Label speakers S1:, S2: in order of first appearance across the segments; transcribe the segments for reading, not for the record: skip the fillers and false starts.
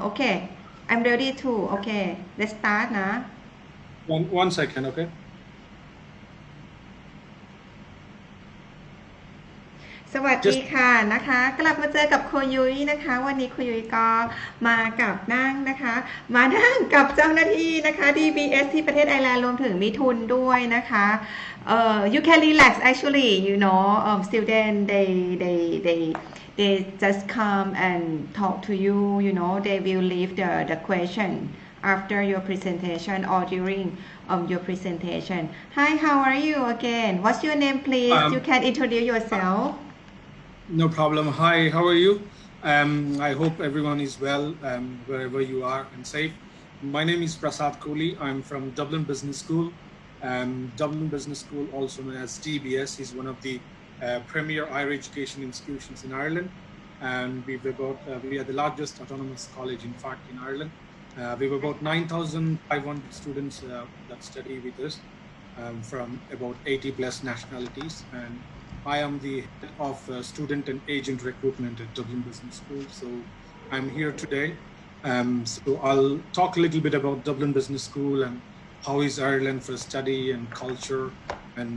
S1: Okay I'm ready to okay let's start นะ
S2: One second, okay.
S1: สวัสดีค่ะนะคะกลับมาเจอกับครูยุ้ยนะคะวันนี้ครูยุ้ยก็มากับนั่งนะคะมานั่งกับเจ้าหน้าที่นะคะ DBS ที่ประเทศไอร์แลนด์รวมถึงมีทุนด้วยนะคะ you can relax actually you know student they just come and talk to you you know they will leave the question after your presentation or during your presentation. Hi, how are you again? What's your name, please? You can introduce yourself.
S2: No problem. Hi, how are you? I hope everyone is well wherever you are and safe. My name is Prasad Kohli. I'm from Dublin Business School. Dublin Business School, also known as DBS, is one of the premier higher education institutions in Ireland. And we are the largest autonomous college, in fact, in Ireland. We have about 9,500 students that study with us from about 80 plus nationalities. And I am the head of student and agent recruitment at Dublin Business School. So I'm here today. So I'll talk a little bit about Dublin Business School and how is Ireland for study and culture and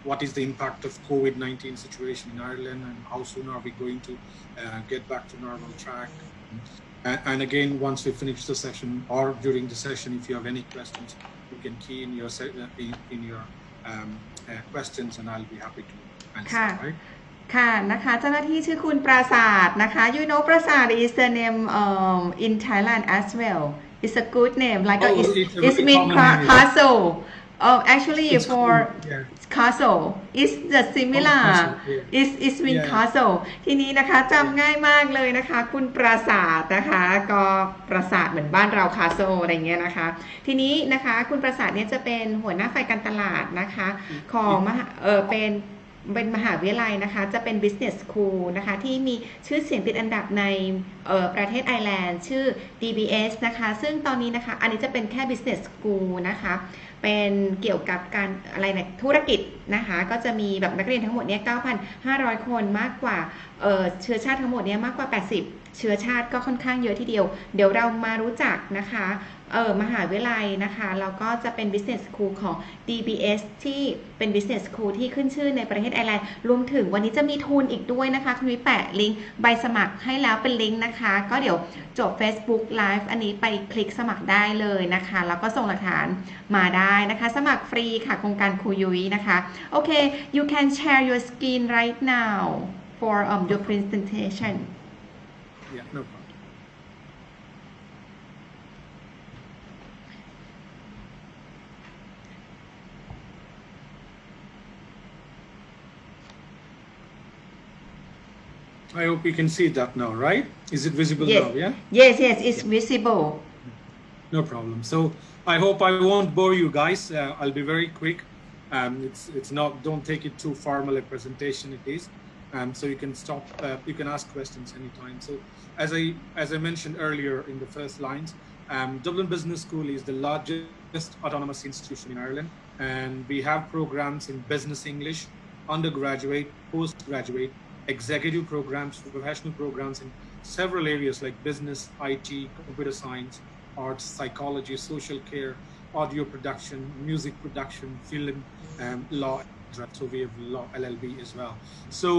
S2: what is the impact of COVID-19 situation in Ireland and how soon are we going to get back to normal track. And again, once we finish the session or during the session, if you have any questions, you can key in your questions and I'll be happy to answer. Right?
S1: ค่ะนะคะเจ้าหน้าที่ชื่อคุณปราสาทนะคะ you know ปราสาท is the name in Thailand as well it's a good name like it's mean castle actually for castle is the similar is mean castle ทีนี้นะคะจำง่ายมากเลยนะคะคุณปราสาทนะคะก็ปราสาทเหมือนบ้านเรา castle อะไรเงี้ยนะคะทีนี้นะคะคุณปราสาทเนี่ยจะเป็นหัวหน้าฝ่ายการตลาดนะคะของเป็นมหาวิทยาลัยนะคะจะเป็น business school นะคะที่มีชื่อเสียงติดอันดับในประเทศไอร์แลนด์ชื่อ DBS นะคะซึ่งตอนนี้นะคะอันนี้จะเป็นแค่ business school นะคะเป็นเกี่ยวกับการอะไรนะธุรกิจนะคะก็จะมีแบบนักเรียนทั้งหมดเนี่ย 9,500 คนมากกว่าเชื้อชาติทั้งหมดเนี่ยมากกว่า80เชื้อชาติก็ค่อนข้างเยอะทีเดียวเดี๋ยวเรามารู้จักนะคะมหาวิทยาลัยนะคะแล้วก็จะเป็น business school ของ DBS ที่เป็น business school ที่ขึ้นชื่อในประเทศไอร์แลนด์รวมถึงวันนี้จะมีทุนอีกด้วยนะคะคุณวิแปะลิงก์ใบสมัครให้แล้วเป็นลิงก์นะคะก็เดี๋ยวจบ Facebook Live อันนี้ไปคลิกสมัครได้เลยนะคะแล้วก็ส่งหลักฐานมาได้นะคะสมัครฟรีค่ะโครงการครูยุ้ยนะคะโอเค you can share your screen right now for your presentation
S2: Yeah, no problem. I hope you can see that now, right? Is it visible now? Yeah.
S1: Yes, it's visible.
S2: No problem. So I hope I won't bore you guys. I'll be very quick. It's not. Don't take it too formal a presentation. It is. So you can stop. You can ask questions anytime. So as I mentioned earlier in the first lines, Dublin Business School is the largest autonomous institution in Ireland, and we have programs in business English, undergraduate, postgraduate, executive programs, professional programs in several areas like business, IT, computer science, arts, psychology, social care, audio production, music production, film, law. So we have law LLB as well. So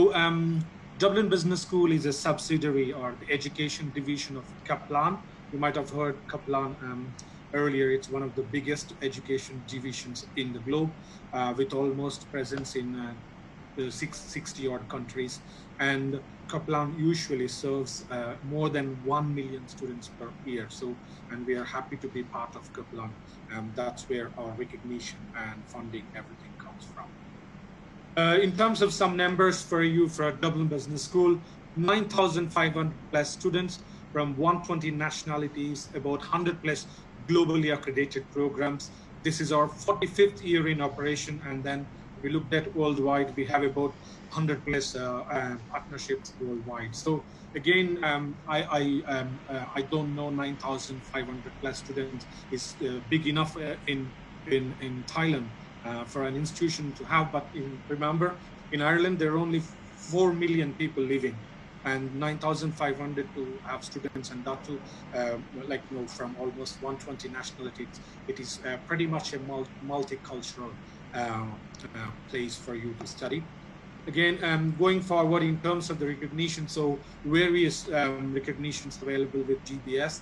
S2: Dublin Business School is a subsidiary or the education division of Kaplan. You might have heard Kaplan earlier. It's one of the biggest education divisions in the globe with almost presence in 60 odd countries, and Kaplan usually serves more than 1 million students per year. So, and we are happy to be part of Kaplan. That's where our recognition and funding, everything comes from. In terms of some numbers for you for Dublin Business School, 9,500 plus students from 120 nationalities, about 100 plus globally accredited programs. This is our 45th year in operation, and then we looked at worldwide, we have about 100 plus partnerships worldwide. So again, I don't know 9,500 plus students is big enough in Thailand for an institution to have, but remember, in Ireland, there are only 4 million people living. and 9,500 to have students, and that too, from almost 120 nationalities. It is pretty much a multicultural place for you to study. Again, going forward in terms of the recognition, so various recognitions available with DBS.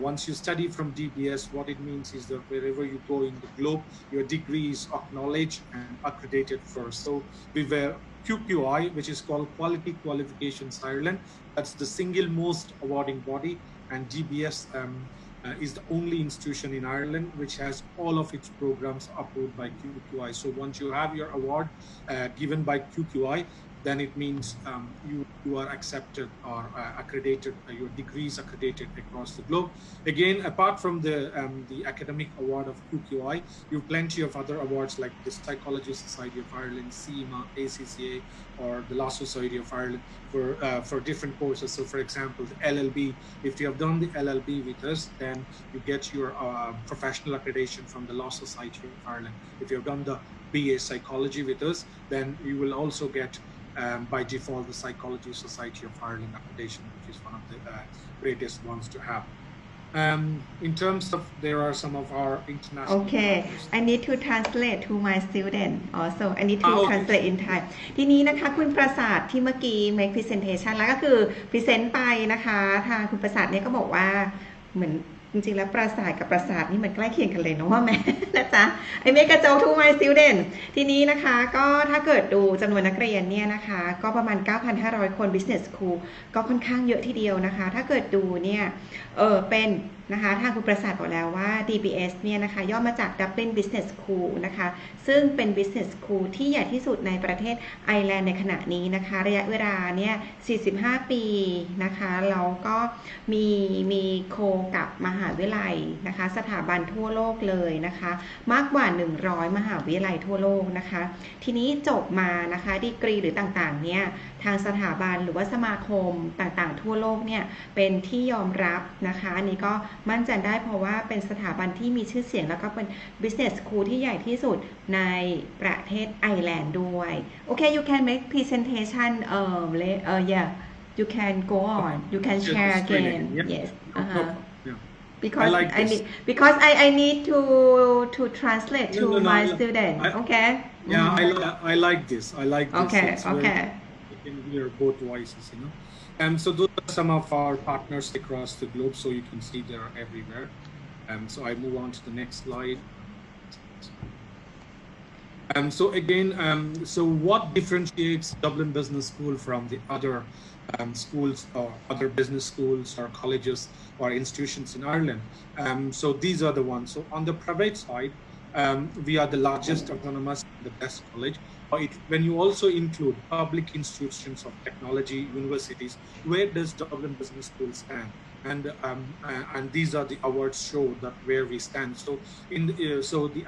S2: Once you study from DBS, what it means is that wherever you go in the globe, your degree is acknowledged and accredited first. So we were QQI, which is called Quality Qualifications Ireland. That's the single most awarding body, and DBS is the only institution in Ireland which has all of its programs approved by QQI. So once you have your award given by QQI, then it means you are accepted or accredited, your degree is accredited across the globe. Again, apart from the academic award of QQI, you have plenty of other awards like the Psychology Society of Ireland, CIMA, ACCA, or the Law Society of Ireland for different courses. So for example, the LLB, if you have done the LLB with us, then you get your professional accreditation from the Law Society of Ireland. If you have done the BA Psychology with us, then you will also get by default the Psychology Society of Ireland accreditation, which is one of the greatest ones to have. In terms of, there are some of our international
S1: Okay,
S2: partners.
S1: I need to translate to my student also. I need to
S2: Okay.
S1: translate in Thai ทีนี้นะคะคุณประสาทที่เมื่อกี้ make presentation แล้วก็คือ present ไปนะคะทางคุณประสาทเนี่ยก็บอกว่าเหมือนจริงๆแล้วประสาทกับประสาทนี่มันใกล้เคียงกันเลยเนาะว่าแม่ นะจ๊ะ I make a joke to my student ทีนี้นะคะก็ถ้าเกิดดูจำนวนนักเรียนเนี่ยนะคะก็ประมาณ 9,500 คน business school ก็ค่อนข้างเยอะทีเดียวนะคะถ้าเกิดดูเนี่ยเป็นนะคะทางคุณประสาทบอกแล้วว่า DBS เนี่ยนะคะย่อมาจาก Dublin Business School นะคะซึ่งเป็น Business School ที่ใหญ่ที่สุดในประเทศไอร์แลนด์ในขณะนี้นะคะระยะเวลาเนี่ย45 ปีนะคะแล้วก็มีโคกับมหาวิทยาลัยนะคะสถาบันทั่วโลกเลยนะคะมากกว่า100มหาวิทยาลัยทั่วโลกนะคะทีนี้จบมานะคะดีกรีหรือต่างๆเนี่ยทางสถาบันหรือว่าสมาคมต่างๆทั่วโลกเนี่ยเป็นที่ยอมรับนะคะอันนี้ก็มั่นใจได้เพราะว่าเป็นสถาบันที่มีชื่อเสียงแล้วก็เป็น business school ที่ใหญ่ที่สุดในประเทศไอร์แลนด์ด้วยโอเค you can make presentation yeah you can go on you can share again yes because I need to translate to my student okay
S2: I like this
S1: okay
S2: you can hear both voices, you know. So those are some of our partners across the globe, so you can see they are everywhere. So I move on to the next slide. So again, so what differentiates Dublin Business School from the other schools or other business schools or colleges or institutions in Ireland? So these are the ones. So on the private side, we are the largest autonomous, the best college. When you also include public institutions of technology, universities, where does Dublin Business School stand? And these are the awards show that where we stand. So the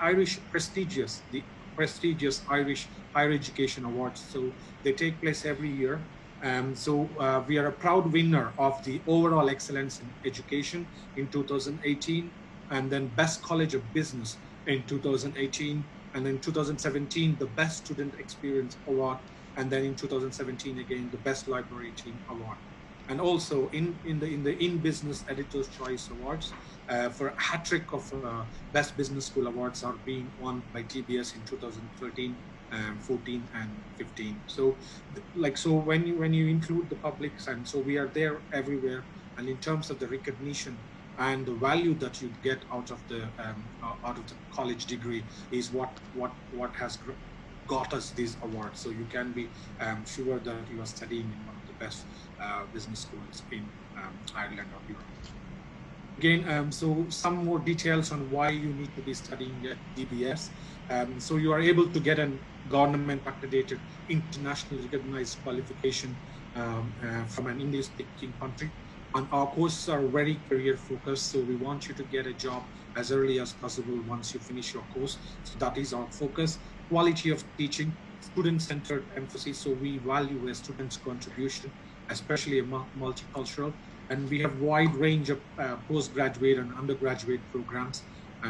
S2: prestigious Irish Higher Education Awards. So they take place every year. We are a proud winner of the overall excellence in education in 2018, and then Best College of Business in 2018. And then 2017, the Best Student Experience Award, and then in 2017 again the Best Library Team Award, and also in the Business Editor's Choice Awards for a hat trick of Best Business School Awards are being won by DBS in 2013, 14, and 15. So when you include the publics, and so we are there everywhere, and in terms of the recognition and the value that you get out of the college degree is what has got us these awards. So you can be sure that you are studying in one of the best business schools in Ireland or Europe. Again, so some more details on why you need to be studying at DBS. So you are able to get a government accredited, internationally recognized qualification from an English-speaking country. And our courses are very career focused, so we want you to get a job as early as possible once you finish your course. So that is our focus. Quality of teaching, student-centered emphasis, so we value a student's contribution, especially a multicultural. And we have wide range of postgraduate and undergraduate programs,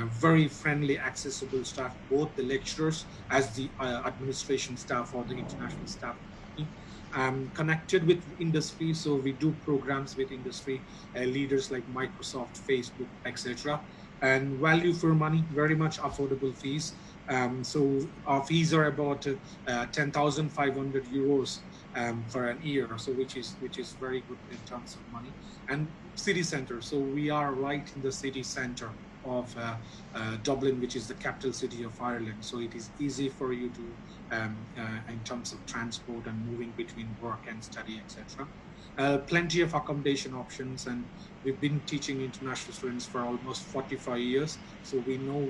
S2: very friendly, accessible staff, both the lecturers as the administration staff or the international staff. connected with industry. So we do programs with industry leaders like Microsoft, Facebook, etc. And value for money, very much affordable fees. So our fees are about 10,500 euros for an year, so which is very good in terms of money. And city center, so we are right in the city center of Dublin, which is the capital city of Ireland. So it is easy for you to, in terms of transport and moving between work and study, etc. Plenty of accommodation options, and we've been teaching international students for almost 45 years, so we know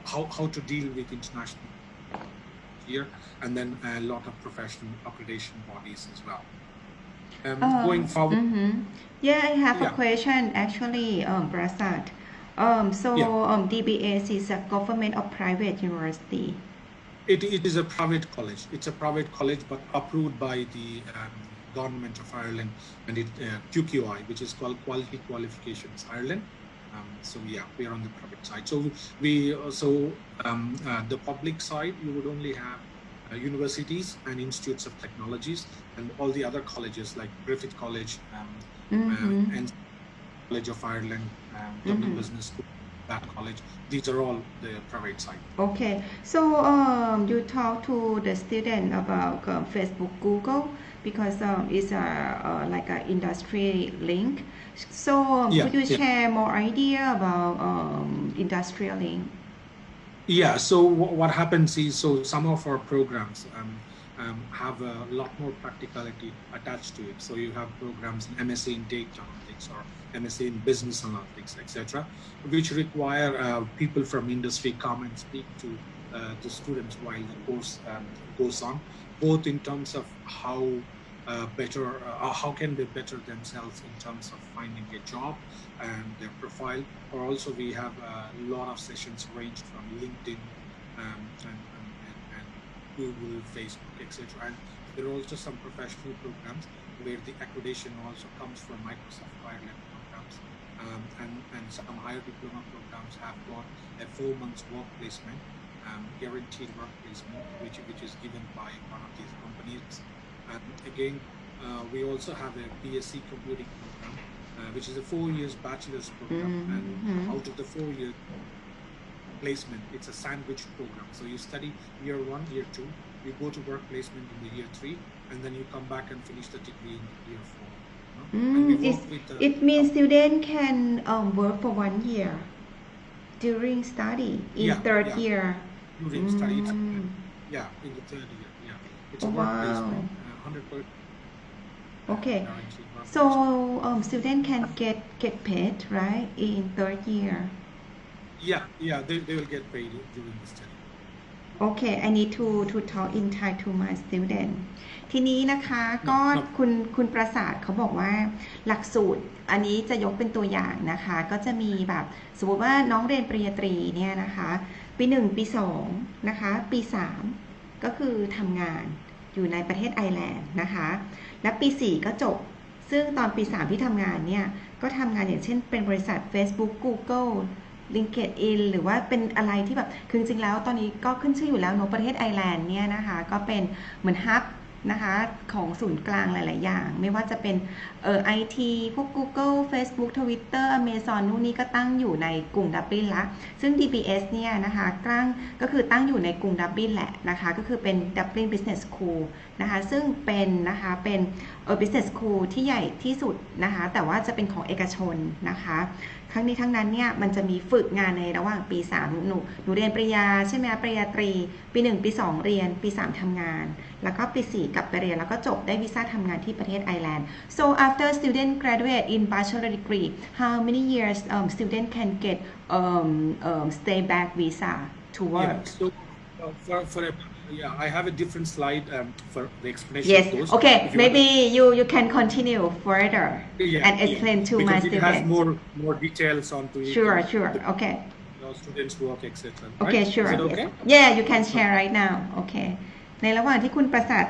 S2: how to deal with international here, and then a lot of professional accreditation bodies as well. Going forward.
S1: Yeah, I have a
S2: Yeah.
S1: question actually, Prasad. So DBS is a government or private university?
S2: It is a private college. It's a private college, but approved by the government of Ireland, and it QQI, which is called Quality Qualifications Ireland. So yeah, we are on the private side. So the public side, you would only have universities and institutes of technologies, and all the other colleges like Griffith College and College of Ireland, Dublin Business School, that college. These are all the private side.
S1: Okay, so you talk to the student about Facebook, Google, because it's like an industry link. So could you share more idea about industrial link?
S2: Yeah. So what happens is, so some of our programs have a lot more practicality attached to it. So you have programs in MSc in data analytics or MSc in business analytics, etc., which require people from industry come and speak to the students while the course goes on, both in terms of how can they better themselves in terms of finding a job and their profile, or also we have a lot of sessions ranged from LinkedIn and Google, Facebook, etc. And there are also some professional programs where the accreditation also comes from Microsoft Ireland programs, and some higher diploma programs have got a 4 months work placement, guaranteed work placement, which is given by one of these companies. And again, we also have a BSc computing program, which is a 4 years bachelor's program, and out of the 4 year placement, it's a sandwich program. So you study year 1, year 2, you go to work placement in the year 3, and then you come back and finish the degree in year 4.
S1: It means student can work for 1 year during study in third year.
S2: During study, in the third year. Yeah, it's a work placement, 100%.
S1: Okay, so student can get paid, right, in third year?
S2: Yeah, they will get paid during the study.
S1: Okay, I need to talk in Thai to my student. ทีนี้นะคะก็คุณประสาทเขาบอกว่าหลักสูตรอันนี้จะยกเป็นตัวอย่างนะคะก็จะมีแบบสมมติว่าน้องเรียนปริญญาตรีเนี่ยนะคะปี 1 ปี 2 นะคะปี 3 ก็คือทำงานอยู่ในประเทศไอร์แลนด์นะคะและปี 4 ก็จบซึ่งตอนปี 3 ที่ทำงานเนี่ยก็ทำงานอย่างเช่นเป็นบริษัท Facebook Google LinkedIn หรือว่าเป็นอะไรที่แบบคือจริงๆแล้วตอนนี้ก็ขึ้นชื่ออยู่แล้วเนอะประเทศไอร์แลนด์เนี่ยนะคะก็เป็นเหมือนฮับนะคะของศูนย์กลางหลายๆอย่างไม่ว่าจะเป็นIT พวก Google Facebook Twitter Amazon นู่นนี่ก็ตั้งอยู่ในกรุงดับลินละซึ่ง DBS เนี่ยนะคะก็คือตั้งอยู่ในกรุงดับลินแหละนะคะก็คือเป็น Dublin Business School นะคะซึ่งเป็นนะคะเป็นBusiness School ที่ใหญ่ที่สุดนะคะแต่ว่าจะเป็นของเอกชนนะคะทั้งนี้ทั้งนั้นเนี่ยมันจะมีฝึกงานในระหว่างปี 3 หนูเรียนปริญญาใช่ไหมปริญญาตรีปี 1 ปี 2 เรียนปี 3 ทำงานแล้วก็ปี 4 กลับไปเรียนแล้วก็จบได้วีซ่าทำงานที่ประเทศไอร์แลนด์ so after student graduate in bachelor degree how many years student can get stay back visa to work
S2: I have a different slide for the explanation
S1: yes
S2: of those.
S1: Okay, maybe you can continue further and explain to my
S2: students. Because it has more details onto it.
S1: Sure, okay.
S2: Students work, etc.
S1: Okay,
S2: right?
S1: sure.
S2: Is it okay?
S1: Yeah, you can share right now. Okay. ในระหว่างที่คุณประสาท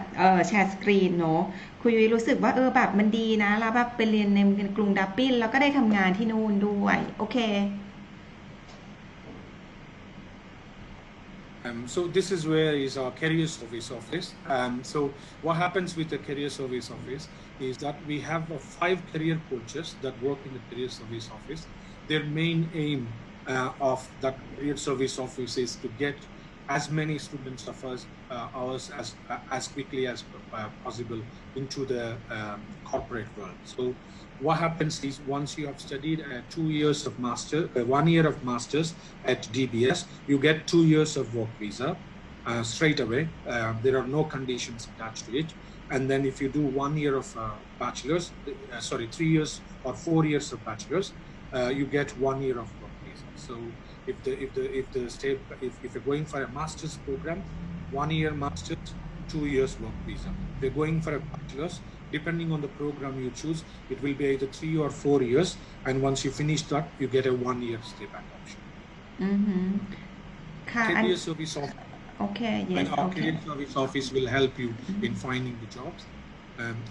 S1: แชร์สกรีนเนาะคุณยุ้ยรู้สึกว่าแบบมันดีนะแล้วแบบไปเรียนในกรุงดับลินแล้วก็ได้ทำงานที่นู่นด้วยโอเค
S2: So this is where is our career service office. So what happens with the career service office is that we have 5 career coaches that work in the career service office. Their main aim of that career service office is to get as many students of ours as quickly as possible into the corporate world. So what happens is once you have studied 2 years of master, 1 year of masters at DBS, you get 2 years of work visa straight away. There are no conditions attached to it. And then if you do 1 year of bachelor's, 3 years or 4 years of bachelor's, you get 1 year of work visa. So if you're going for a master's program, 1 year master's, 2 years work visa. If you're going for a bachelor's, depending on the program you choose, it will be either 3 or 4 years. And once you finish that, you get a 1 year stay back option. Career service office.
S1: Okay, yes,
S2: and our
S1: okay.
S2: career service office will help you in finding the jobs.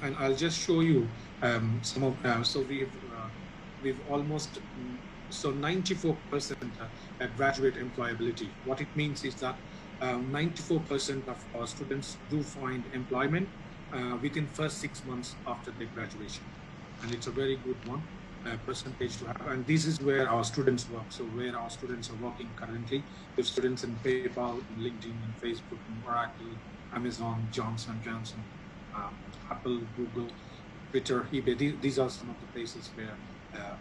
S2: And I'll just show you some of so we've almost 94% graduate employability. What it means is that 94% of our students do find employment within first 6 months after their graduation, and it's a very good one percentage to have. And this is where our students work. So where our students are working currently, we have students in PayPal, LinkedIn, and Facebook, and Oracle, Amazon, Johnson & Johnson, Apple, Google, Twitter, eBay. These are some of the places where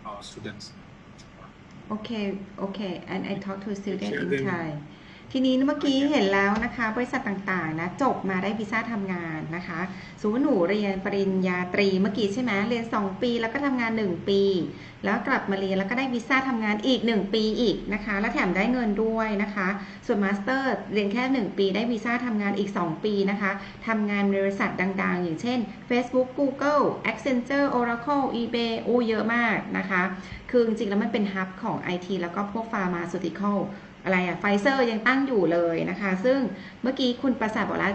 S2: our students work.
S1: Okay, and I talk to a student in Thai. ทีนี้เมื่อกี้เห็นแล้วนะคะบริษัทต่างๆนะจบมาได้วีซ่าทำงานนะคะสมมติหนูเรียนปริญญาตรีเมื่อกี้ใช่ไหมเรียน2 ปีแล้วก็ทำงาน1 ปีแล้วกลับมาเรียนแล้วก็ได้วีซ่าทำงานอีก1 ปีอีกนะคะและแถมได้เงินด้วยนะคะส่วนมาสเตอร์เรียนแค่1 ปีได้วีซ่าทำงานอีก2 ปีนะคะทำงานบริษัทดังๆอย่างเช่น Facebook Google Accenture Oracle eBay เยอะมากนะคะคือจริงๆแล้วมันเป็นฮับของ IT แล้วก็พวก Pharmaceuticalอะไรไฟเซอร์ยังตั้งอยู่เลยนะคะซึ่งเมื่อกี้คุณประสาทบอกแล้ว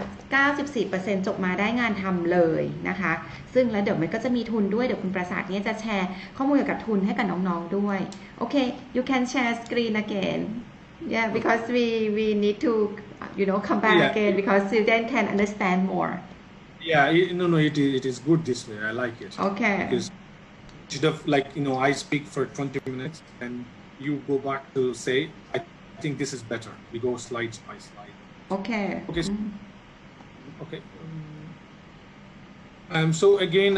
S1: 94% จบมาได้งานทำเลยนะคะซึ่งแล้วเดี๋ยวมันก็จะมีทุนด้วยเดี๋ยวคุณประสาทเนี่ยจะแชร์ข้อมูลเกี่ยวกับทุนให้กับน้องๆด้วยโอเค you can share screen again yeah because we need to come back again because student can understand more
S2: yeah it is good this way. I like it.
S1: Okay.
S2: Because instead of I speak for 20 minutes and you go back to say I think this is better. We go slide by slide.
S1: Okay.
S2: Okay. So again,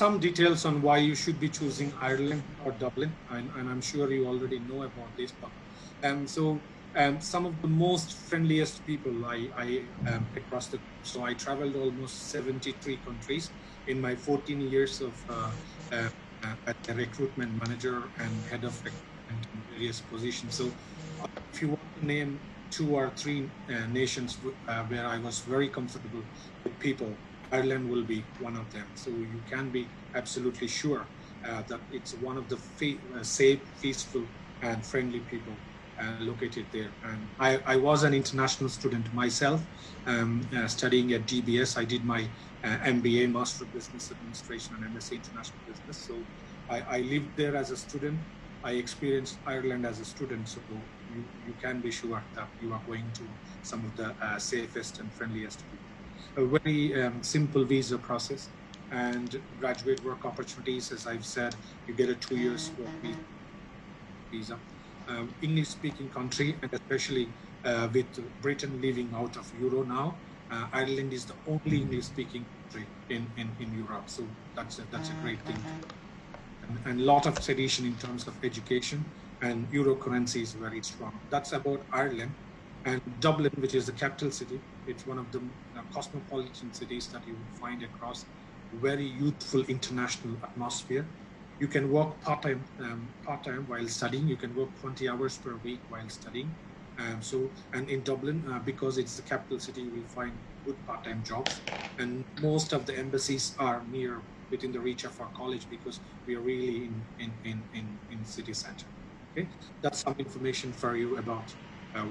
S2: some details on why you should be choosing Ireland or Dublin, and I'm sure you already know about this. But some of the most friendliest people I across the. So I traveled almost 73 countries in my 14 years of as a recruitment manager and head of recruitment in various positions. So if you want to name 2 or 3 nations where I was very comfortable with people, Ireland will be one of them. So you can be absolutely sure that it's one of the safe, peaceful, and friendly people located there. And I was an international student myself, studying at DBS. I did my MBA, Master of Business Administration, and MSc International Business. So I lived there as a student. I experienced Ireland as a student, so you can be sure that you are going to some of the safest and friendliest people. A very simple visa process and graduate work opportunities. As I've said, you get a 2 years work visa. English-speaking country, and especially with Britain leaving out of Euro now, Ireland is the only English-speaking country in Europe. So that's a great thing. And a lot of tradition in terms of education, and Euro currency is very strong. That's about Ireland. And Dublin, which is the capital city, it's one of the cosmopolitan cities that you will find across very youthful international atmosphere. You can work part-time while studying. You can work 20 hours per week while studying. And in Dublin, because it's the capital city, you will find good part-time jobs. And most of the embassies are within the reach of our college because we are really in city center. Okay, that's some information for you about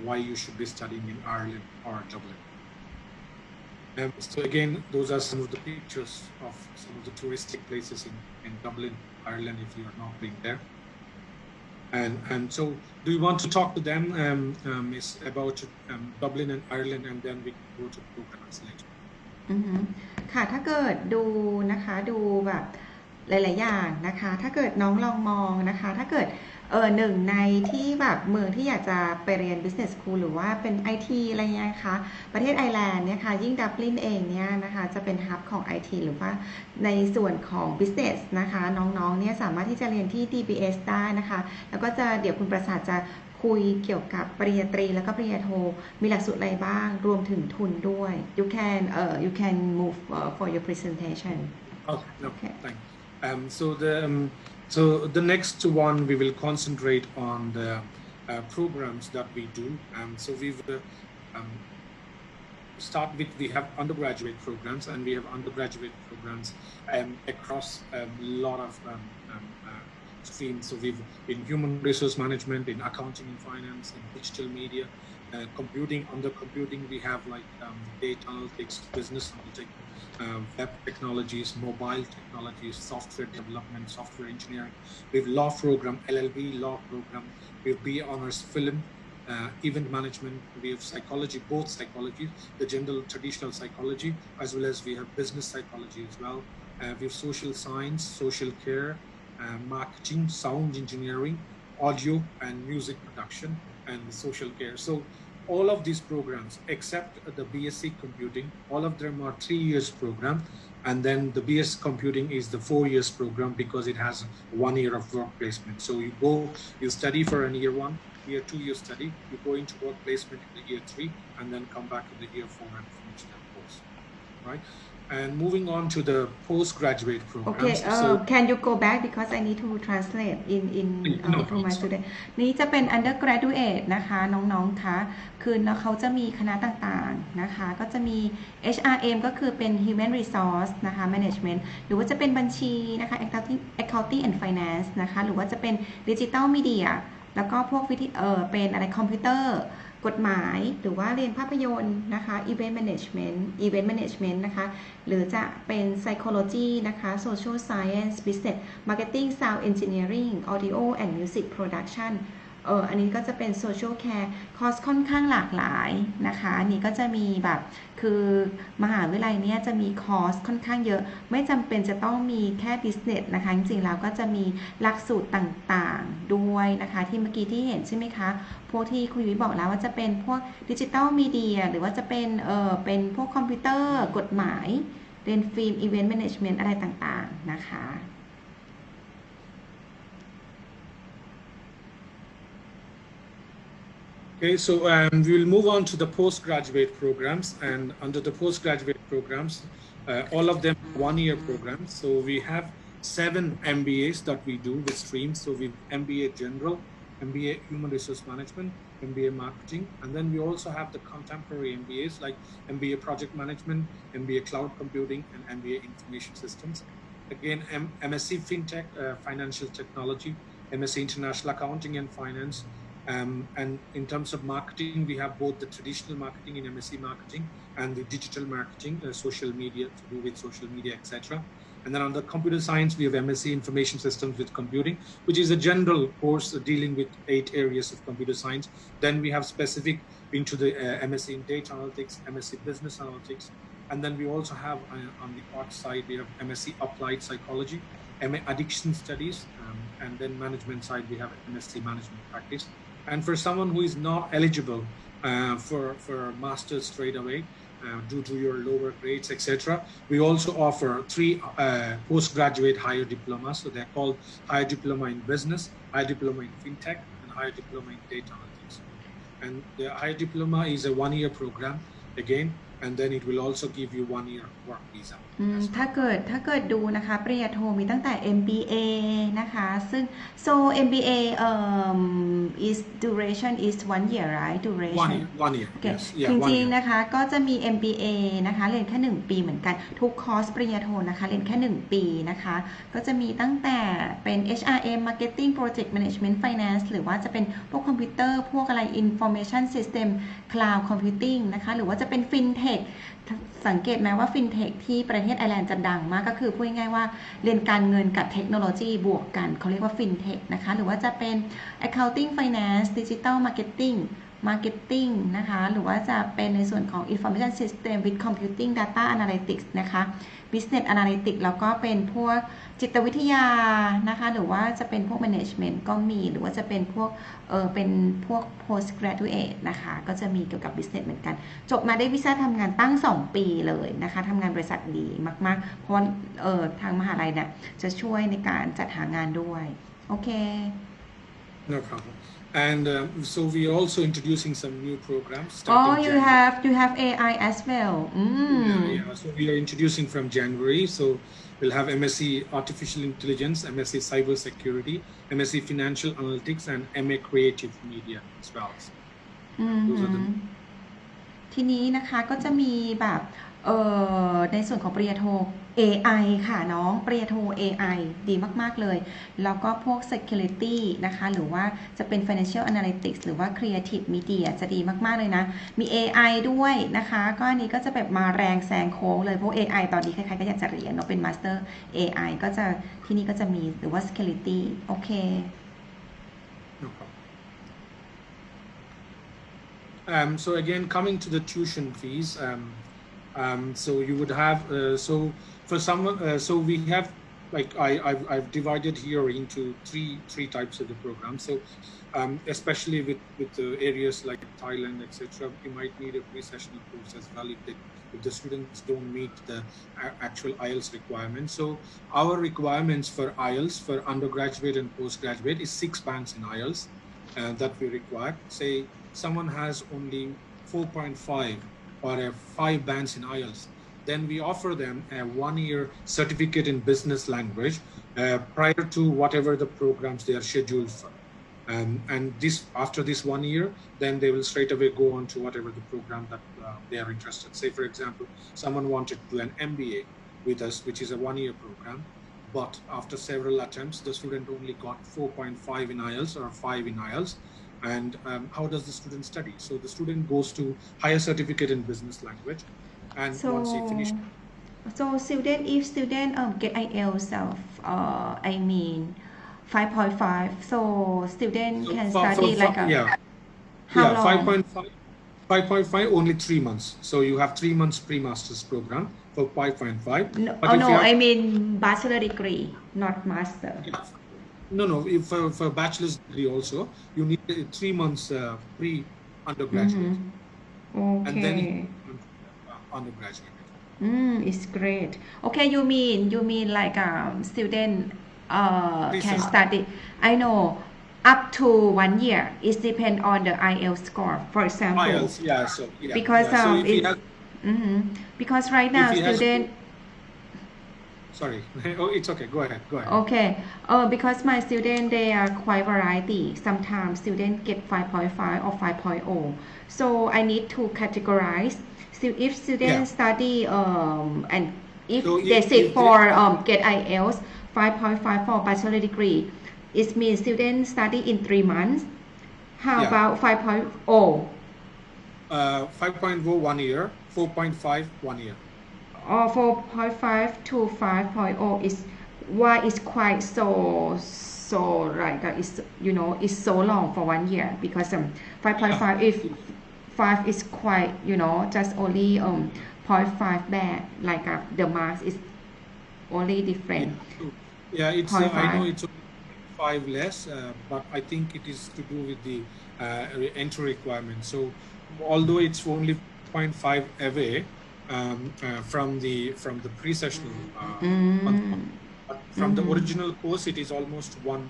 S2: why you should be studying in Ireland or Dublin. So again, those are some of the pictures of some of the touristic places in Dublin, Ireland, if you are not being there. And so do you want to talk to them is about Dublin and Ireland, and then we can go to programs later.
S1: ค่ะถ้าเกิดดูนะคะดูแบบหลายๆอย่างนะคะถ้าเกิดน้องลองมองนะคะถ้าเกิดหนึ่งในที่แบบเมืองที่อยากจะไปเรียน business school หรือว่าเป็น IT อะไรเงี้ยคะประเทศไอร์แลนด์เนี่ยค่ะยิ่งดับลินเองเนี่ยนะคะจะเป็น hub ของ IT หรือว่าในส่วนของ business นะคะน้องๆเนี่ยสามารถที่จะเรียนที่ DBS ได้นะคะแล้วก็จะเดี๋ยวคุณประสาทจะคุยเกี่ยวกับปริญญาตรีแล้วก็ปริญญาโทมีหลักสูตรอะไรบ้างรวมถึงทุนด้วย you can move for your presentation
S2: Okay, thanks. So the next one we will concentrate on the programs that we do. So we will start with we have undergraduate programs, and we have undergraduate programs across a lot of streams. So we've in human resource management, in accounting and finance, in digital media, computing. Under computing, we have like data analytics, business analytics, web technologies, mobile technologies, software development, software engineering. We have law program, LLB law program. We have BA honors film, event management. We have psychology, both psychologies, the general traditional psychology, as well as we have business psychology as well. We have social science, social care, marketing, sound engineering, audio and music production, and social care. So all of these programs, except the BSc computing, all of them are 3 years program, and then the BS computing is the 4 years program because it has 1 year of work placement. So you study for an year 1, year 2 you study, you go into work placement in the year 3, and then come back to the year 4 and finish that course, right? And moving on to the postgraduate programs.
S1: Okay, can you go back because I need to translate to my student นี้จะเป็น undergraduate นะคะน้องๆคะคือเขาจะมีคณะต่างๆนะคะก็จะมี HRM ก็คือเป็น Human Resource นะคะ Management หรือว่าจะเป็นบัญชีนะคะ Accounting and Finance นะคะหรือว่าจะเป็น Digital Media แล้วก็พวกเป็นอะไรคอมพิวเตอร์กฎหมายหรือว่าเรียนภาพยนตร์นะคะ Event Management นะคะหรือจะเป็น Psychology นะคะ Social Science Business Marketing Sound Engineering Audio and Music Production อันนี้ก็จะเป็น Social Care คอร์สค่อนข้างหลากหลายนะคะอันนี้ก็จะมีแบบคือมหาวิทยาลัยเนี่ยจะมีคอร์สค่อนข้างเยอะไม่จำเป็นจะต้องมีแค่ Business นะคะจริงๆแล้วก็จะมีหลักสูตรต่างๆด้วยนะคะที่เมื่อกี้ที่เห็นใช่ไหมคะพวกที่คุณยุ้ยบอกแล้วว่าจะเป็นพวกดิจิตอลมีเดียหรือว่าจะเป็นพวกคอมพิวเตอร์กฎหมายเรียนฟิล์ม Event Management อะไรต่างๆนะคะ
S2: Okay, so we will move on to the postgraduate programs, and under the postgraduate programs, all of them 1-year programs. So we have 7 MBAs that we do with streams. So we have MBA General, MBA Human Resource Management, MBA Marketing, and then we also have the contemporary MBAs like MBA Project Management, MBA Cloud Computing, and MBA Information Systems. Again, MSc FinTech, Financial Technology, MSc International Accounting and Finance. And in terms of marketing, we have both the traditional marketing in MSc Marketing and the digital marketing, social media to do with social media, etc. And then on the computer science, we have MSc Information Systems with Computing, which is a general course dealing with 8 areas of computer science. Then we have specific into the MSc in Data Analytics, MSc Business Analytics. And then we also have on the art side, we have MSc Applied Psychology, MA Addiction Studies, and then management side, we have MSc Management Practice. And for someone who is not eligible for a master's straight away, due to your lower grades, etc., we also offer 3 postgraduate higher diplomas. So they're called higher diploma in business, higher diploma in fintech, and higher diploma in data analytics. And the higher diploma is a 1-year program again, and then it will also give you 1-year work visa.
S1: ถ้าเกิดดูนะคะปริญญาโทมีตั้งแต่ MBA นะคะซึ่ง so MBA is duration is 1 year right duration
S2: 1 year
S1: okay.
S2: Yes. Yeah,
S1: จริงๆนะคะก็จะมี MBA นะคะเรียนแค่1 ปีเหมือนกันทุกคอร์สปริญญาโทนะคะเรียนแค่1 ปีนะคะก็จะมีตั้งแต่เป็น HRM Marketing Project Management Finance หรือว่าจะเป็นพวกคอมพิวเตอร์พวกอะไร Information System Cloud Computing นะคะหรือว่าจะเป็น FinTech FinTech สังเกตไหมว่า FinTech ที่ประเทศไอร์แลนด์จะดังมากก็คือพูดง่ายๆว่าเรียนการเงินกับเทคโนโลยีบวกกันเขาเรียกว่า FinTech นะคะหรือว่าจะเป็น Accounting Finance Digital Marketing นะคะหรือว่าจะเป็นในส่วนของ Information System with Computing Data Analytics นะคะ Business Analytics แล้วก็เป็นพวกจิตวิทยานะคะหรือว่าจะเป็นพวก Management ก็มีหรือว่าจะเป็นพวกเป็นพวก Postgraduate นะคะก็จะมีเกี่ยวกับ Business เหมือนกันจบมาได้วีซ่าทำงานตั้ง2 ปีเลยนะคะทำงานบริษัทดีมากๆเพราะว่าทางมหาลัยเนี่ยจะช่วยในการจัดหางานด้วยโอเค
S2: No problem. And so we are also introducing some new programs.
S1: Oh,
S2: starting
S1: you have AI as well.
S2: Yeah. So we are introducing from January. So we'll have MSc Artificial Intelligence, MSc Cyber Security, MSc Financial Analytics, and MA Creative Media as well. Those are the
S1: ทีนี้นะคะก็จะมีแบบในส่วนของปริญญาโท AI ค่ะน้องปริญญาโท AI ดีมากๆเลยแล้วก็พวก Security นะคะหรือว่าจะเป็น Financial Analytics หรือว่า Creative Media จะดีมากๆเลยนะมี AI ด้วยนะคะก็อันนี้ก็จะแบบมาแรงแซงโค้งเลยเพราะ AI ตอนนี้ใครๆก็อยากจะเรียนเนาะเป็น Master AI ก็จะที่นี่ก็จะมีหรือว่า Security โอเค
S2: No problem. So again, coming to the tuition fees, so you would have so for someone so we have like I've divided here into three types of the program. So especially with the areas like Thailand, etc., you might need a pre-sessional course as well if the students don't meet the actual IELTS requirements. So our requirements for IELTS for undergraduate and postgraduate is 6 bands in IELTS that we require. Say someone has only 4.5 or 5 bands in IELTS, then we offer them a 1-year certificate in business language prior to whatever the programs they are scheduled for. And this after this 1 year, then they will straight away go on to whatever the program that they are interested. Say, for example, someone wanted to do an MBA with us, which is a 1-year program, but after several attempts, the student only got 4.5 in IELTS or 5 in IELTS. And how does the student study? So the student goes to higher certificate in business language, and once he finishes.
S1: So if student get IELTS of I mean 5.5, so student can study how long?
S2: 5.5 only 3 months. So you have 3 months pre-master's program for 5.5.
S1: I mean bachelor degree, not master.
S2: No. For bachelor's degree also, you need 3 months pre-undergraduate.
S1: Okay.
S2: And then undergraduate.
S1: It's great. Okay, you mean like student can study. I know up to 1 year. It depends on the IELTS score. For example,
S2: IELTS, yeah. So yeah.
S1: Because
S2: so
S1: because right now student.
S2: Sorry. Oh, it's okay. Go ahead.
S1: Okay. Because my student they are quite variety. Sometimes student get 5.5 or 5.0. So I need to categorize. So if students study and if they sit for get IELTS 5.5 for bachelor degree, it means students study in 3 months. How about 5.0?
S2: 5.0 1 year, 4.5 1 year.
S1: Or 4.5 to 5.0 is why it's quite so like it's it's so long for 1 year because 5.5 if 5 is quite just only 0.5 bad like the marks is only different.
S2: Yeah, it's I know it's 5 less, but I think it is to do with the entry requirement. So although it's only 0.5 away from the pre-sessional from the original course, it is almost one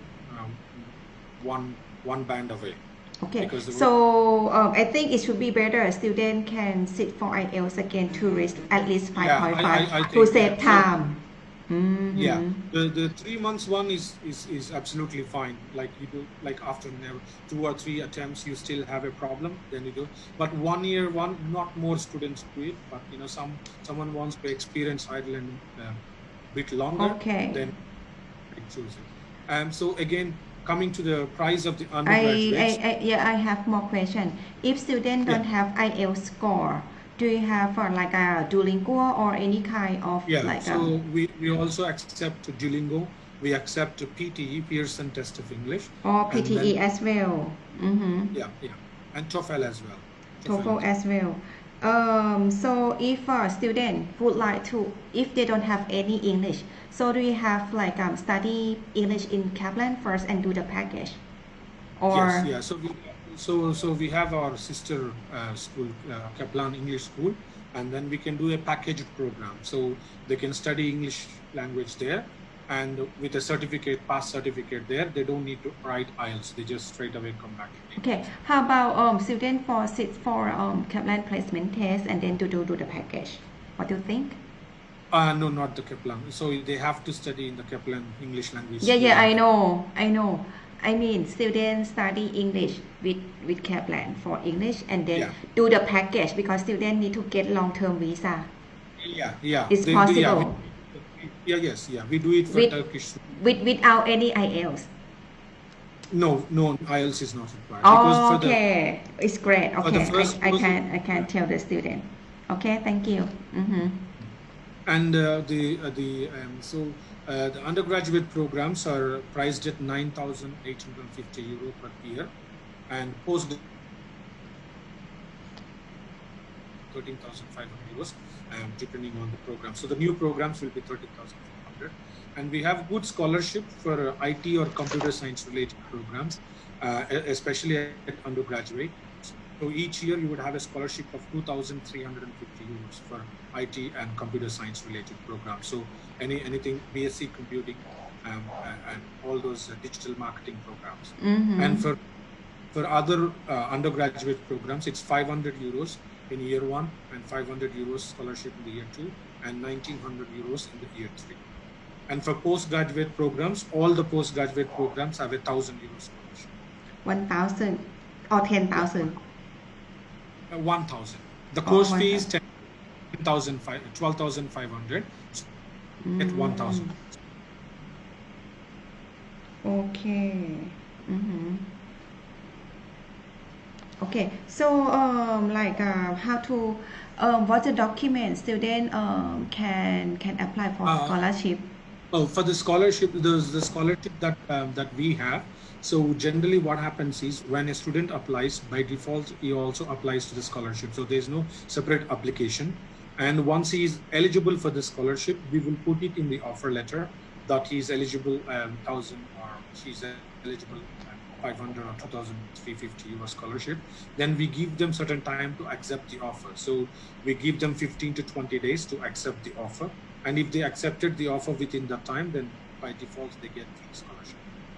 S2: band away.
S1: Okay, so I think it should be better student can sit for IELTS again to reach at least 5.5 to save time.
S2: Yeah, the 3 months one is absolutely fine. Like you do, like after 2 or 3 attempts, you still have a problem, then you do. But 1 year one, not more students do it, but someone wants to experience Ireland a bit longer, then they choose it. So again, coming to the price of the undergraduates.
S1: I have more question. If student don't have IELTS score, do you have like a Duolingo or any kind of
S2: Yeah,
S1: like
S2: so we also accept Duolingo. We accept PTE, Pearson Test of English.
S1: or
S2: And
S1: PTE
S2: then,
S1: as well?
S2: yeah, and TOEFL as well.
S1: TOEFL as well. So if a student would like to, if they don't have any English, so do you have like study English in Kaplan first and do the package? Or
S2: Yes, yeah. So we have our sister school, Kaplan English School, and then we can do a packaged program. So they can study English language there, and with a certificate, pass certificate there, they don't need to write IELTS. They just straight away come back.
S1: okay, how about student for sit for Kaplan placement test and then to do the package? What do you think?
S2: No, not the Kaplan. So they have to study in the Kaplan English language.
S1: Yeah, I know. I mean, students study English with Kaplan for English and then do the package because students need to get long-term visa.
S2: Yeah.
S1: It's possible.
S2: Yes. We do it for Turkish.
S1: Without any IELTS.
S2: No, IELTS is not required.
S1: Oh, okay. It's great. Okay, I can tell the student. Okay, thank you.
S2: And the undergraduate programs are priced at 9,850 euro per year, and post 13,500 euros, depending on the program. So the new programs will be 13,500, and we have good scholarship for IT or computer science related programs, especially at undergraduate. So each year you would have a scholarship of 2,350 euros for IT and computer science related programs. So anything BSc computing and all those digital marketing programs. And for other undergraduate programs, it's 500 euros in year 1 and 500 euros scholarship in the year 2 and 1,900 euros in the year 3. And for postgraduate programs, all the postgraduate programs have 1,000 euros scholarship.
S1: 1,000 or 10,000?
S2: 1,000. The course fee is 12,500 at 1,000.
S1: Okay. Okay. So like how to what the document student can apply for scholarship?
S2: For the scholarship, there's the scholarship that we have. So generally what happens is when a student applies, by default, he also applies to the scholarship. So there's no separate application. And once he is eligible for the scholarship, we will put it in the offer letter that he is eligible 1,000 or she's eligible 500 or 2,350 euro scholarship. Then we give them certain time to accept the offer. So we give them 15 to 20 days to accept the offer. And if they accepted the offer within that time, then by default, they get the scholarship.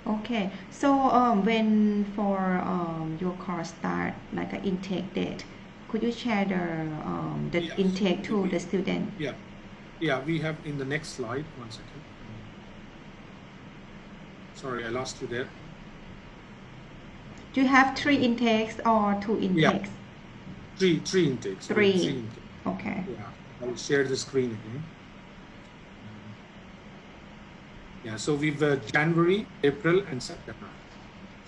S1: Okay, so when for your course start, like an intake date, could you share the intake to the student?
S2: Yeah, we have in the next slide. 1 second. Sorry, I lost you there.
S1: Do you have 3 intakes or 2 intakes?
S2: Yeah. Three intakes.
S1: 3.
S2: Three intakes.
S1: Okay.
S2: Yeah, I'll share the screen again. Yeah, so we've January, April, and September.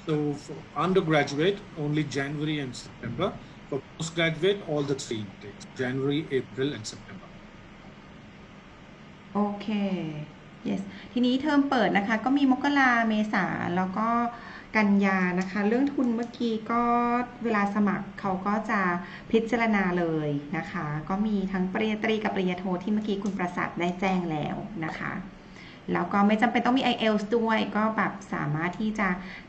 S2: So for undergraduate, only January and September. For postgraduate, all the 3 intakes, January, April, and September.
S1: Okay. Yes. ทีนี้เทอมเปิดนะคะก็มีมกราเมษาแล้วก็กันยานะคะเรื่องทุนเมื่อกี้ก็เวลาสมัครเขาก็จะพิจารณาเลยนะคะก็มีทั้งปริญญาตรีกับปริญญาโทที่เมื่อกี้คุณประสัทได้แจ้งแล้วนะคะแล้วก็ไม่จำเป็นต้องมี IELTS ด้วยก็แบบสามารถที่จะ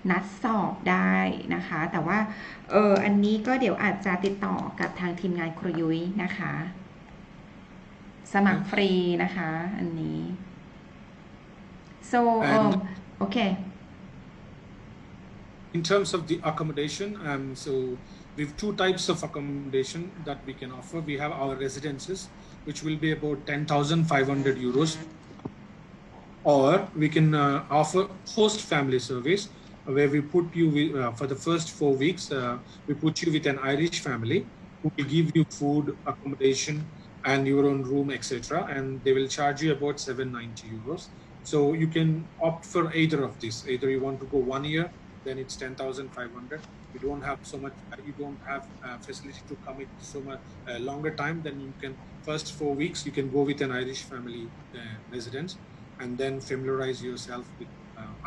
S1: นัดสอบได้นะคะแต่ว่าอันนี้ก็เดี๋ยวอาจจะติดต่อกับทางทีมงานครูยุ้ยนะคะสมัครฟรีนะคะอันนี้ so okay
S2: in terms of the accommodation so we have 2 types of accommodation that we can offer. We have our residences, which will be about 10,500 euros, or we can offer host family service where we put you with, for the first 4 weeks we put you with an Irish family who will give you food, accommodation and your own room, etc., and they will charge you about 790 euros. So you can opt for either of these. Either you want to go 1 year then it's 10,500. You don't have so much, you don't have facility to commit so much longer time, then you can first 4 weeks you can go with an Irish family residence and then familiarize yourself with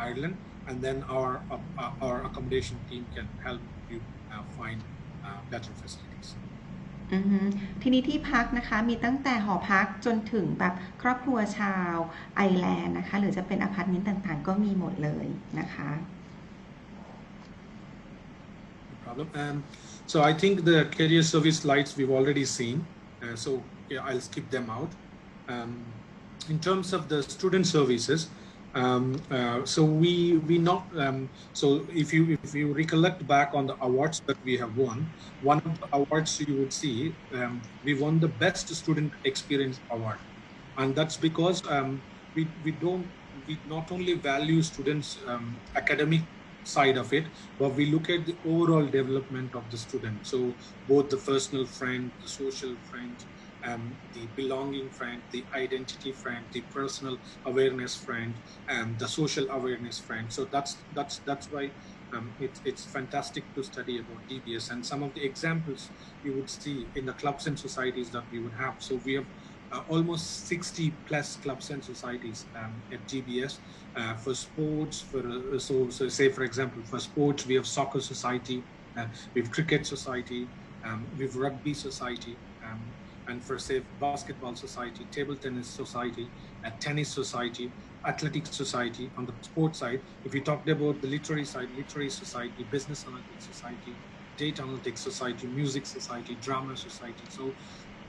S2: Ireland, and then our accommodation team can help you find better facilities.
S1: ทีนี้ที่พักนะคะมีตั้งแต่หอพักจนถึงแบบครอบครัวชาวไอร์แลนด์นะคะหรือจะเป็นอพาร์ตเมนต์ต่างๆก็มีหมดเลยนะคะ
S2: No problem. So I think the career service slides we've already seen, so yeah, I'll skip them out. In terms of the student services, so we not so if you recollect back on the awards that we have won, one of the awards you would see we won the best student experience award, and that's because we not only value students academic side of it, but we look at the overall development of the student, so both the personal friend, the social friend, the belonging friend, the identity friend, the personal awareness friend, and the social awareness friend. So that's why it's fantastic to study about DBS, and some of the examples you would see in the clubs and societies that we would have. So we have almost 60 plus clubs and societies at DBS for sports. So say for example for sports we have soccer society, we have cricket society, we have rugby society. And for say basketball society, table tennis society, tennis society, athletics society. On the sports side, if we talked about the literary side, literary society, business analytics society, data analytics society, music society, drama society. So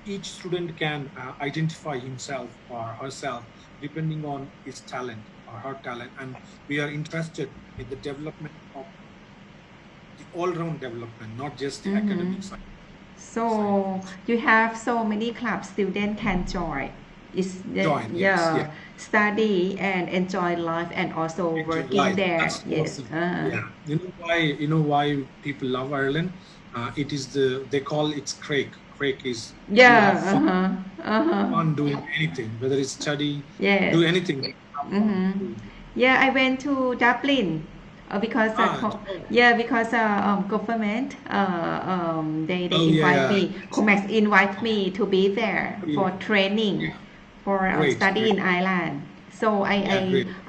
S2: each student can identify himself or herself depending on his talent or her talent, and we are interested in the development of the all-round development, not just the academic side.
S1: So you have so many clubs students can join.
S2: Yes.
S1: Study and enjoy life and also working
S2: life.
S1: there.
S2: That's
S1: Yes.
S2: awesome. Yeah. You know why people love Ireland? It is they call it Craig. Craig is fun doing anything, whether it's study, do anything.
S1: Yeah, I went to Dublin. Because government they invite me, COMEX invite me to be there for training for study in Ireland. So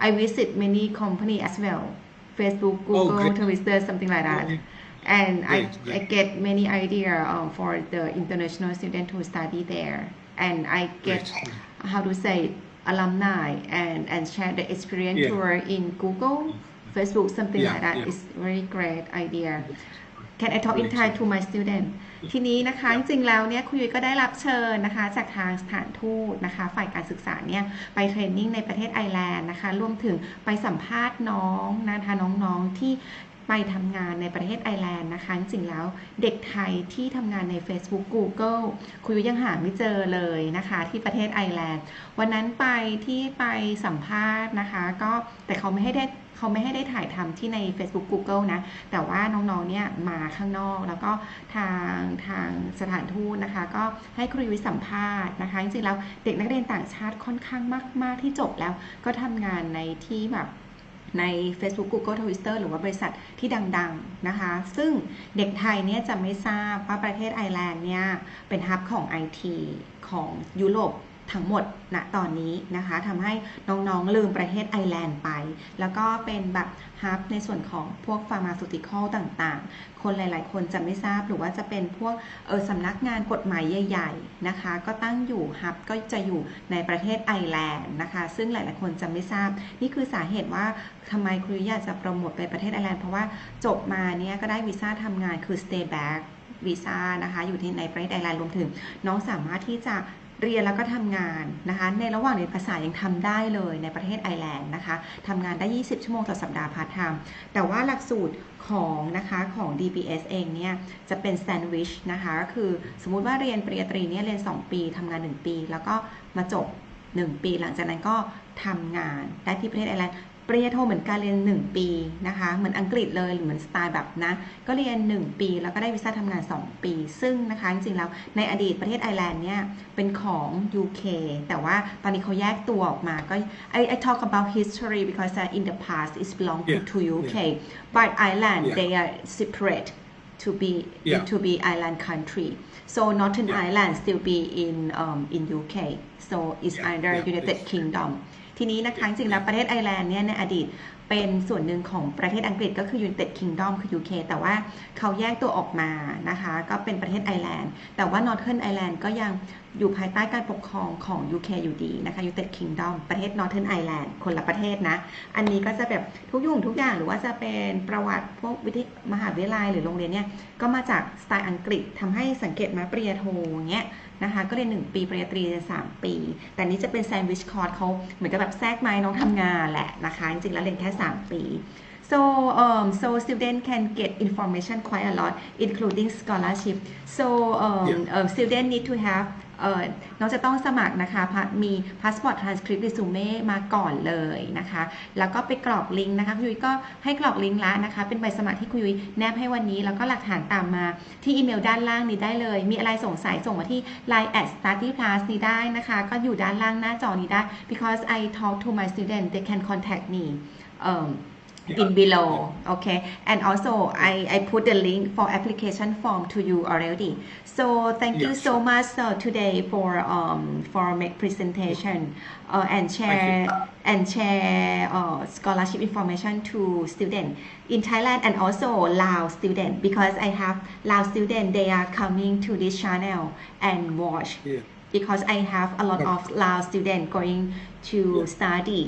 S1: I visit many company as well, Facebook, Google, Twitter, something like that. And I get many idea for the international student to study there, and I get how to say alumni and share the experience tour in Google, Facebook, something like that. It's very great idea. Can I talk in Thai to my student? ทีนี้นะคะจริงๆแล้วเนี่ยคุณยุ้ยก็ได้รับเชิญนะคะจากทางสถานทูตนะคะฝ่ายการศึกษาเนี่ยไปเทรนนิ่งในประเทศไอร์แลนด์นะคะรวมถึงไปสัมภาษณ์น้องนะคะน้องๆที่ไปทำงานในประเทศไอร์แลนด์นะคะจริงๆแล้วเด็กไทยที่ทำงานใน Facebook Google คุณยุ้ยยังหาไม่เจอเลยนะคะที่ประเทศไอร์แลนด์วันนั้นไปสัมภาษณ์นะคะก็แต่เขาไม่ให้ได้ถ่ายทำที่ใน Facebook Google นะแต่ว่าน้องๆเนี่ยมาข้างนอกแล้วก็ทางสถานทูตนะคะก็ให้ครูยุ้ยสัมภาษณ์นะคะจริงๆแล้วเด็กนักเรียนต่างชาติค่อนข้างมากๆที่จบแล้วก็ทำงานในที่แบบใน Facebook Google Twitter หรือว่าบริษัทที่ดังๆนะคะซึ่งเด็กไทยเนี่ยจะไม่ทราบว่าประเทศไอร์แลนด์เนี่ยเป็นฮับของ IT ของยุโรปทั้งหมดณตอนนี้นะคะทำให้น้องๆลืมประเทศไอร์แลนด์ไปแล้วก็เป็นแบบฮับในส่วนของพวกฟาร์มาซูติคอลต่างๆคนหลายๆคนจะไม่ทราบหรือว่าจะเป็นพวกสำนักงานกฎหมายใหญ่ๆนะคะก็ตั้งอยู่ฮับก็จะอยู่ในประเทศไอร์แลนด์นะคะซึ่งหลายๆคนจะไม่ทราบนี่คือสาเหตุว่าทำไมครูอยากจะโปรโมทไปประเทศไอร์แลนด์เพราะว่าจบมาเนี่ยก็ได้วีซ่าทำงานคือ stay back วีซ่านะคะอยู่ที่ในประเทศไอร์แลนด์รวมถึงน้องสามารถที่จะเรียนแล้วก็ทำงานนะคะในระหว่างเรียนภาษายังทำได้เลยในประเทศไอร์แลนด์นะคะทำงานได้20ชั่วโมงต่อสัปดาห์พาร์ทไทม์แต่ว่าหลักสูตรของนะคะของ DBS เองเนี่ยจะเป็นแซนด์วิชนะคะก็คือสมมุติว่าเรียนปริญญาตรีเนี่ยเรียน2ปีทำงาน1ปีแล้วก็มาจบ1ปีหลังจากนั้นก็ทำงานได้ที่ประเทศไอร์แลนด์ ปริญญาโทเหมือนการเรียน1ปีนะคะเหมือนอังกฤษเลยหรือเหมือนสไตล์แบบนะก็เรียน1ปีแล้วก็ได้วีซ่าทำงาน2ปีซึ่งนะคะจริงๆแล้วในอดีตประเทศไอร์แลนด์เนี่ยเป็นของ UK แต่ว่าตอนนี้เขาแยกตัวออกมาก็ I talk about history because in the past it belong to UK but Ireland they are separate to be Ireland country so Northern Ireland still be in UK so it's under United Kingdom ทีนี้นะคะจริงๆแล้วประเทศไอร์แลนด์เนี่ยในอดีตเป็นส่วนหนึ่งของประเทศอังกฤษก็คือ United Kingdom คือ UK แต่ว่าเขาแยกตัวออกมานะคะก็เป็นประเทศไอร์แลนด์แต่ว่า Northern Ireland ก็ยังอยู่ภายใต้การปกครองของ UK อยู่ดีนะคะ United Kingdom ประเทศ Northern Ireland คนละประเทศนะอันนี้ก็จะแบบทุกอย่างหรือว่าจะเป็นประวัติพวกมหาวิทยาลัยหรือโรงเรียนเนี่ยก็มาจากสไตล์อังกฤษทำให้สังเกตมาปริญญาโทเงี้ยนะคะก็เรียน1ปีปริญญาตรีเรียน3ปีแต่นี้จะเป็นแซนด์วิชคอร์สเขาเหมือนกับแบบแทรกไม้น้องทำงานแหละนะคะจริงๆแล้วเรียนแค่3ปีso student can get information quite a lot including scholarship so student need to have น้องจะต้องสมัครนะคะมี passport transcript resume มาก่อนเลยนะคะแล้วก็ไปกรอกลิงก์นะคะคุณยุ้ยก็ให้กรอกลิงก์แล้วนะคะเป็นใบสมัครที่คุณยุ้ยแนบให้วันนี้แล้วก็หลักฐานตามมาที่อีเมลด้านล่างนี้ได้เลยมีอะไรสงสัยส่งมาที่ line @studyplus นี้ได้นะคะก็อยู่ด้านล่างหน้าจอนี้ได้ because I talk to my student they can contact me in below okay and also I put the link for application form to you already so thank you so much today for make presentation and share scholarship information to student in Thailand and also Lao student because I have Lao student they are coming to this channel and watch because I have a lot of Lao students going to study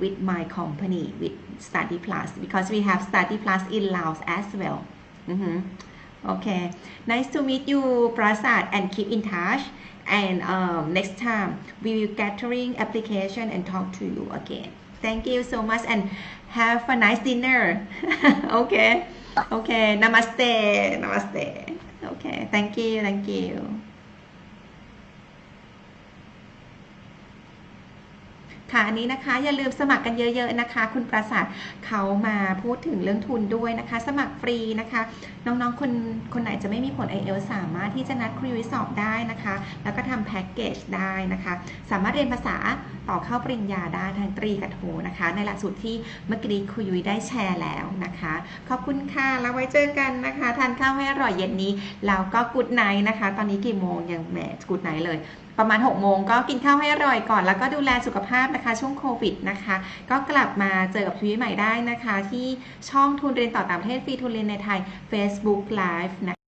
S1: with my company with Study Plus because we have Study Plus in Laos as well. Okay, nice to meet you, Prasad, and keep in touch. And next time we will gathering application and talk to you again. Thank you so much and have a nice dinner. Okay, namaste. Okay, thank you. ค่ะอันนี้นะคะอย่าลืมสมัครกันเยอะๆนะคะคุณประสาทเขามาพูดถึงเรื่องทุนด้วยนะคะสมัครฟรีนะคะน้องๆคนไหนจะไม่มีผล IELTS สามารถที่จะนัดคุยสอบได้นะคะแล้วก็ทำแพ็กเกจได้นะคะสามารถเรียนภาษาต่อเข้าปริญญาได้ทั้งตรีกับโทนะคะในหลักสูตรที่เมื่อกี้คุยได้แชร์แล้วนะคะขอบคุณค่ะแล้วไว้เจอกันนะคะทานข้าวให้อร่อยเย็นนี้แล้วก็กู๊ดไนท์นะคะตอนนี้กี่โมงยังแหมกู๊ดไนท์เลยประมาณ6 โมงก็กินข้าวให้อร่อยก่อนแล้วก็ดูแลสุขภาพนะคะช่วงโควิดนะคะก็กลับมาเจอกับชีวิตใหม่ได้นะคะที่ช่องทุนเรียนต่อต่างประเทศฟรีทุนเรียนในไทย Facebook Live นะ